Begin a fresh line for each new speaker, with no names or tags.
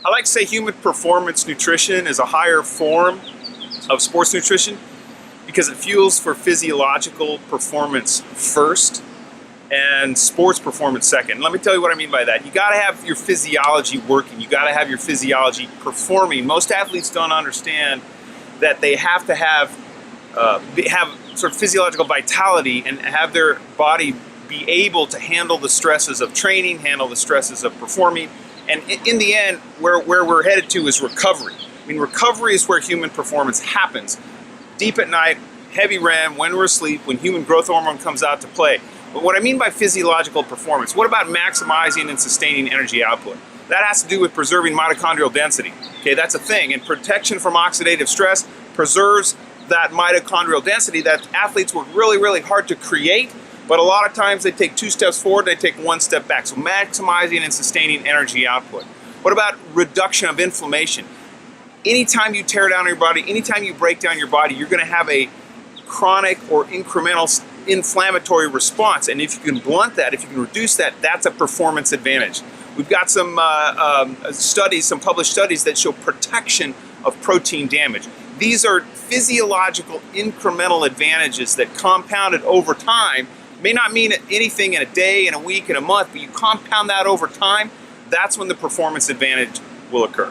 I like to say human performance nutrition is a higher form of sports nutrition because it fuels for physiological performance first and sports performance second. Let me tell you what I mean by that. You got to have your physiology working. You got to have your physiology performing. Most athletes don't understand that they have to have sort of physiological vitality and have their body be able to handle the stresses of training, handle the stresses of performing. And in the end, where we're headed to is recovery. I mean, recovery is where human performance happens. Deep at night, heavy REM, when we're asleep, when human growth hormone comes out to play. But what I mean by physiological performance, what about maximizing and sustaining energy output? That has to do with preserving mitochondrial density. Okay, that's a thing. And protection from oxidative stress preserves that mitochondrial density that athletes work really, really hard to create. But a lot of times they take 2 steps forward, they take 1 step back. So maximizing and sustaining energy output. What about reduction of inflammation? Anytime you tear down your body, anytime you break down your body, you're going to have a chronic or incremental inflammatory response. And if you can blunt that, if you can reduce that, that's a performance advantage. We've got some studies, some published studies that show protection of protein damage. These are physiological incremental advantages that compounded over time may not mean anything in a day, in a week, in a month, but you compound that over time, that's when the performance advantage will occur.